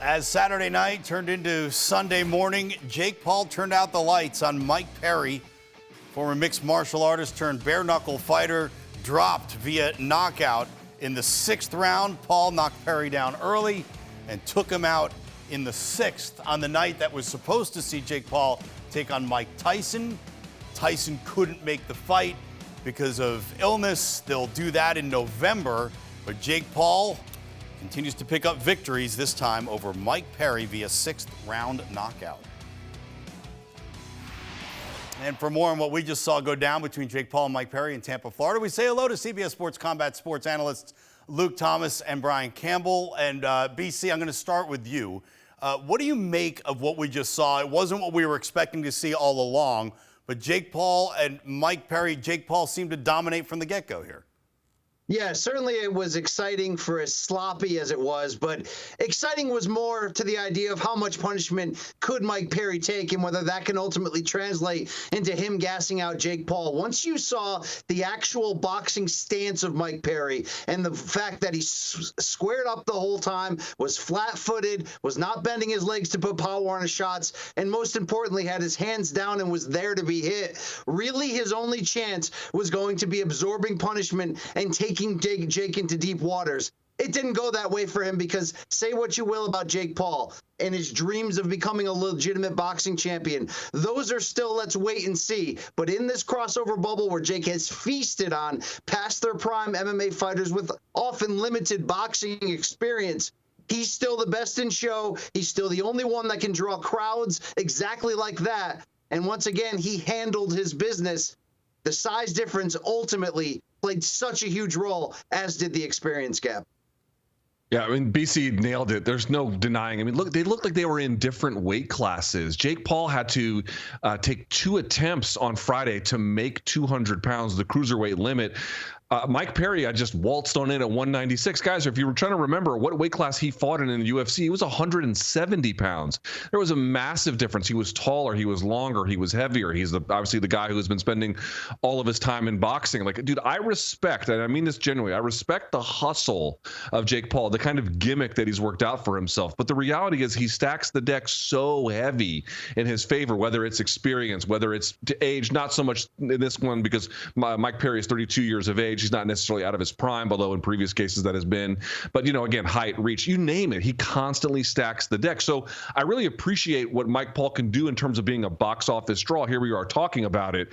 As Saturday night turned into Sunday morning, Jake Paul turned out the lights on Mike Perry. Former mixed martial artist turned bare knuckle fighter dropped via knockout in the 6th round. Paul knocked Perry down early and took him out in the 6th on the night that was supposed to see Jake Paul take on Mike Tyson. Tyson couldn't make the fight because of illness. They'll do that in November, but Jake Paul continues to pick up victories, this time over Mike Perry via 6th round knockout. And for more on what we just saw go down between Jake Paul and Mike Perry in Tampa, Florida, we say hello to CBS Sports combat sports analysts Luke Thomas and Brian Campbell. And BC, I'm going to start with you. What do you make of what we just saw? It wasn't what we were expecting to see all along, but Jake Paul and Mike Perry, Jake Paul seemed to dominate from the get-go here. Yeah, certainly it was exciting for as sloppy as it was, but exciting was more to the idea of how much punishment could Mike Perry take and whether that can ultimately translate into him gassing out Jake Paul. Once you saw the actual boxing stance of Mike Perry and the fact that he squared up the whole time, was flat-footed, was not bending his legs to put power on his shots, and most importantly had his hands down and was there to be hit, really his only chance was going to be absorbing punishment and taking Jake into deep waters. It didn't go that way for him because say what you will about Jake Paul and his dreams of becoming a legitimate boxing champion. Those are still, let's wait and see. But in this crossover bubble where Jake has feasted on past their prime MMA fighters with often limited boxing experience, he's still the best in show. He's still the only one that can draw crowds exactly like that. And once again, he handled his business. The size difference ultimately played such a huge role, as did the experience gap. Yeah, I mean, BC nailed it. There's no denying. I mean, look, they looked like they were in different weight classes. Jake Paul had to take 2 attempts on Friday to make 200 pounds, the cruiserweight limit. Mike Perry, I just waltzed on in at 196. Guys, if you were trying to remember what weight class he fought in the UFC, he was 170 pounds. There was a massive difference. He was taller, he was longer, he was heavier. He's obviously the guy who has been spending all of his time in boxing. Like, dude, I respect, and I mean this genuinely, I respect the hustle of Jake Paul, the kind of gimmick that he's worked out for himself. But the reality is he stacks the deck so heavy in his favor, whether it's experience, whether it's age, not so much in this one because Mike Perry is 32 years of age. He's not necessarily out of his prime, although in previous cases that has been. But, you know, again, height, reach, you name it. He constantly stacks the deck. So I really appreciate what Mike Paul can do in terms of being a box office draw. Here we are talking about it.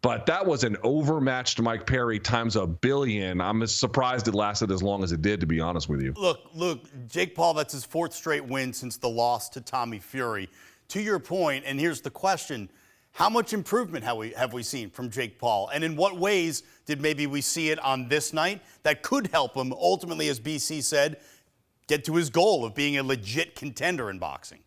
But that was an overmatched Mike Perry times a billion. I'm surprised it lasted as long as it did, to be honest with you. Look, Jake Paul, that's his 4th straight win since the loss to Tommy Fury. To your point, and here's the question, how much improvement have we seen from Jake Paul? And in what ways did maybe we see it on this night that could help him ultimately, as BC said, get to his goal of being a legit contender in boxing?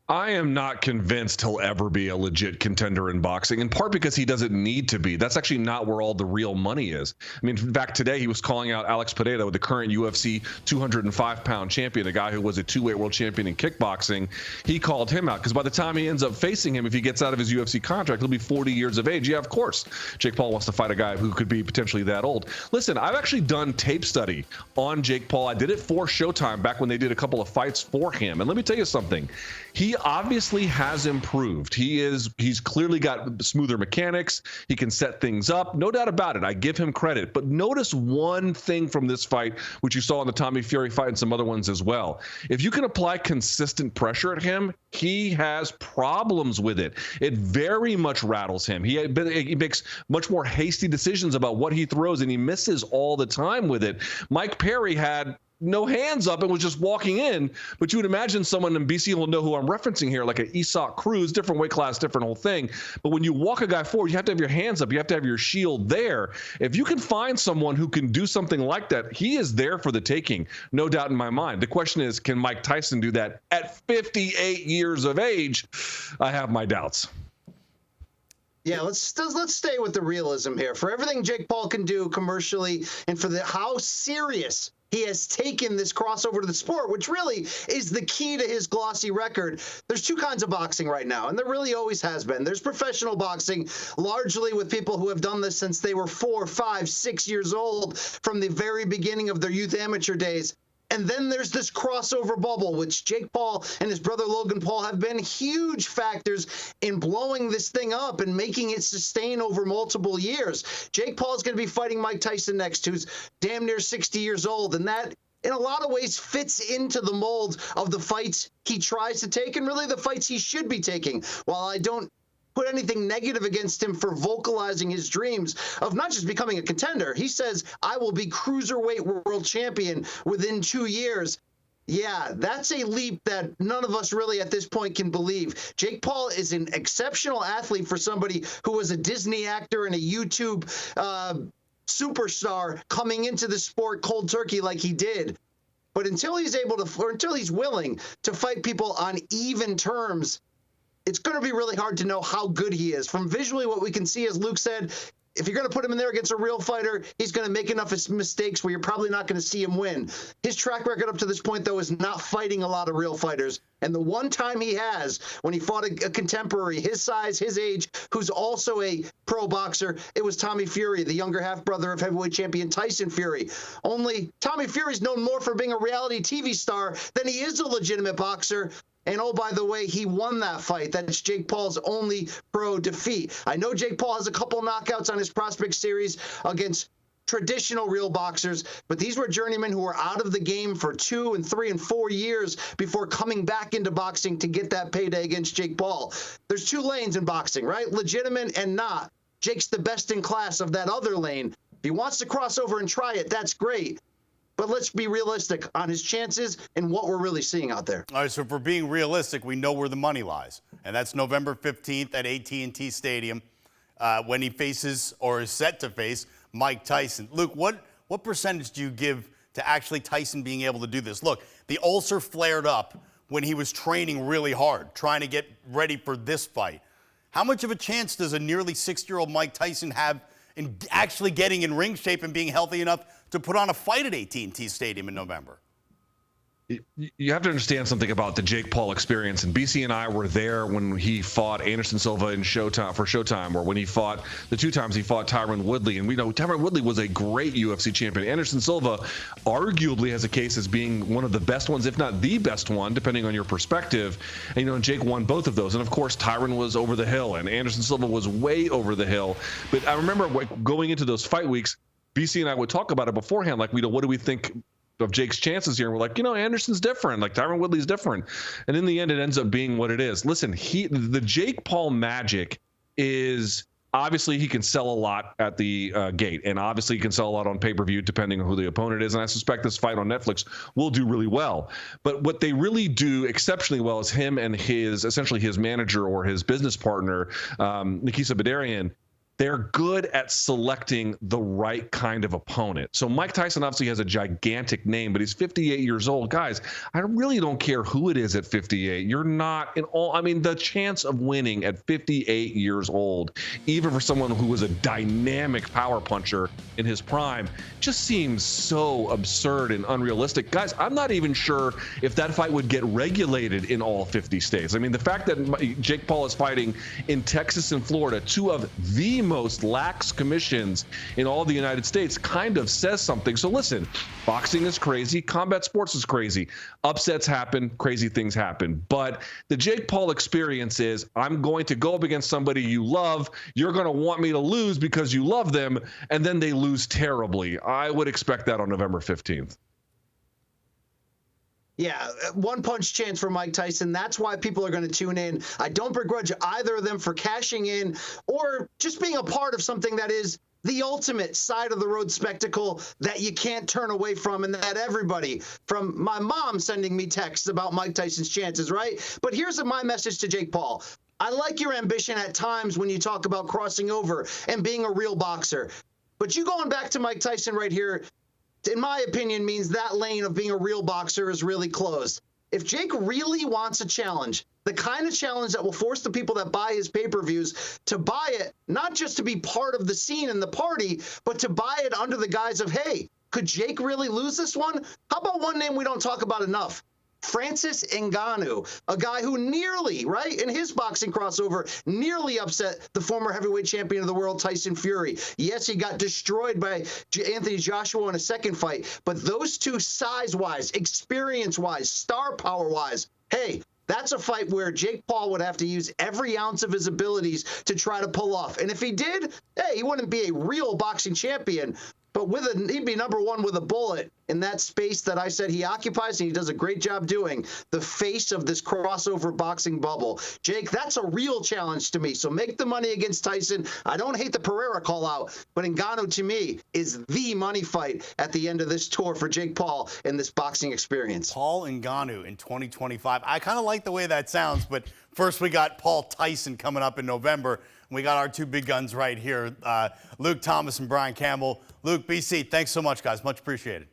I am not convinced he'll ever be a legit contender in boxing, in part because he doesn't need to be. That's actually not where all the real money is. I mean, in fact, today he was calling out Alex Pereira, the current UFC 205-pound champion, a guy who was a 2-weight world champion in kickboxing. He called him out because by the time he ends up facing him, if he gets out of his UFC contract, he'll be 40 years of age. Yeah, of course, Jake Paul wants to fight a guy who could be potentially that old. Listen, I've actually done tape study on Jake Paul. I did it for Showtime back when they did a couple of fights for him. And let me tell you something. He obviously has improved. He's clearly got smoother mechanics. He can set things up. No doubt about it. I give him credit. But notice one thing from this fight, which you saw in the Tommy Fury fight and some other ones as well. If you can apply consistent pressure at him, he has problems with it. It very much rattles him. He makes much more hasty decisions about what he throws, and he misses all the time with it. Mike Perry had no hands up and was just walking in. But you would imagine someone, and BC will know who I'm referencing here, like an Isak Cruz, different weight class, different whole thing. But when you walk a guy forward, you have to have your hands up. You have to have your shield there. If you can find someone who can do something like that, he is there for the taking, no doubt in my mind. The question is, can Mike Tyson do that at 58 years of age? I have my doubts. Yeah, let's stay with the realism here. For everything Jake Paul can do commercially and for how serious he has taken this crossover to the sport, which really is the key to his glossy record. There's 2 kinds of boxing right now, and there really always has been. There's professional boxing, largely with people who have done this since they were 4, 5, 6 years old, from the very beginning of their youth amateur days. And then there's this crossover bubble, which Jake Paul and his brother Logan Paul have been huge factors in blowing this thing up and making it sustain over multiple years. Jake Paul is going to be fighting Mike Tyson next, who's damn near 60 years old. And that, in a lot of ways, fits into the mold of the fights he tries to take and really the fights he should be taking. While I don't put anything negative against him for vocalizing his dreams of not just becoming a contender. He says, I will be cruiserweight world champion within 2 years. Yeah, that's a leap that none of us really at this point can believe. Jake Paul is an exceptional athlete for somebody who was a Disney actor and a YouTube superstar coming into the sport cold turkey like he did. But until he's able to, or until he's willing to fight people on even terms, it's going to be really hard to know how good he is. From visually what we can see, as Luke said, if you're going to put him in there against a real fighter, he's going to make enough mistakes where you're probably not going to see him win. His track record up to this point, though, is not fighting a lot of real fighters. And the one time he has, when he fought a contemporary, his size, his age, who's also a pro boxer, it was Tommy Fury, the younger half-brother of heavyweight champion Tyson Fury. Only Tommy Fury's known more for being a reality TV star than he is a legitimate boxer. And oh, by the way, he won that fight. That's Jake Paul's only pro defeat. I know Jake Paul has a couple knockouts on his prospect series against traditional real boxers, but these were journeymen who were out of the game for 2 and 3 and 4 years before coming back into boxing to get that payday against Jake Paul. There's 2 lanes in boxing, right? Legitimate and not. Jake's the best in class of that other lane. If he wants to cross over and try it, that's great. But let's be realistic on his chances and what we're really seeing out there. All right, so if we're being realistic, we know where the money lies. And that's November 15th at AT&T Stadium when he faces or is set to face Mike Tyson. Luke, what percentage do you give to actually Tyson being able to do this? Look, the ulcer flared up when he was training really hard, trying to get ready for this fight. How much of a chance does a nearly 60-year-old Mike Tyson have in actually getting in ring shape and being healthy enough to put on a fight at AT&T Stadium in November? You have to understand something about the Jake Paul experience. And BC and I were there when he fought Anderson Silva in Showtime, or when he fought the 2 times he fought Tyron Woodley. And we know Tyron Woodley was a great UFC champion. Anderson Silva arguably has a case as being one of the best ones, if not the best one, depending on your perspective. And, Jake won both of those. And of course, Tyron was over the hill and Anderson Silva was way over the hill. But I remember going into those fight weeks, BC and I would talk about it beforehand, like, what do we think of Jake's chances here? And we're like, Anderson's different, like Tyron Woodley's different. And in the end, it ends up being what it is. Listen, the Jake Paul magic is obviously he can sell a lot at the gate, and obviously he can sell a lot on pay-per-view depending on who the opponent is. And I suspect this fight on Netflix will do really well. But what they really do exceptionally well is him and essentially his manager or his business partner, Nikisa Badarian. They're good at selecting the right kind of opponent. So Mike Tyson obviously has a gigantic name, but he's 58 years old. Guys, I really don't care who it is at 58. You're not the chance of winning at 58 years old, even for someone who was a dynamic power puncher in his prime, just seems so absurd and unrealistic. Guys, I'm not even sure if that fight would get regulated in all 50 states. I mean, the fact that Jake Paul is fighting in Texas and Florida, 2 of the most lax commissions in all the United States, kind of says something. So listen, boxing is crazy, combat sports is crazy, upsets happen, crazy things happen, but the Jake Paul experience is, I'm going to go up against somebody you love, you're going to want me to lose because you love them, and then they lose terribly. I would expect that on November 15th. Yeah, one-punch chance for Mike Tyson. That's why people are going to tune in. I don't begrudge either of them for cashing in or just being a part of something that is the ultimate side-of-the-road spectacle that you can't turn away from, and that everybody, from my mom sending me texts about Mike Tyson's chances, right? But here's my message to Jake Paul. I like your ambition at times when you talk about crossing over and being a real boxer. But you going back to Mike Tyson right here, in my opinion, means that lane of being a real boxer is really closed. If Jake really wants a challenge, the kind of challenge that will force the people that buy his pay-per-views to buy it, not just to be part of the scene and the party, but to buy it under the guise of, hey, could Jake really lose this one? How about one name we don't talk about enough? Francis Ngannou, a guy who nearly, right, in his boxing crossover, nearly upset the former heavyweight champion of the world, Tyson Fury. Yes, he got destroyed by Anthony Joshua in a second fight, but those two size-wise, experience-wise, star power-wise, hey, that's a fight where Jake Paul would have to use every ounce of his abilities to try to pull off. And if he did, hey, he wouldn't be a real boxing champion, but he'd be number one with a bullet in that space that I said he occupies, and he does a great job doing, the face of this crossover boxing bubble. Jake, that's a real challenge to me. So make the money against Tyson. I don't hate the Pereira call out, but Ngannou to me is the money fight at the end of this tour for Jake Paul in this boxing experience. Paul Ngannou in 2025. I kind of like the way that sounds, but first we got Paul Tyson coming up in November. We got our two big guns right here, Luke Thomas and Brian Campbell. Luke, BC, thanks so much, guys. Much appreciated.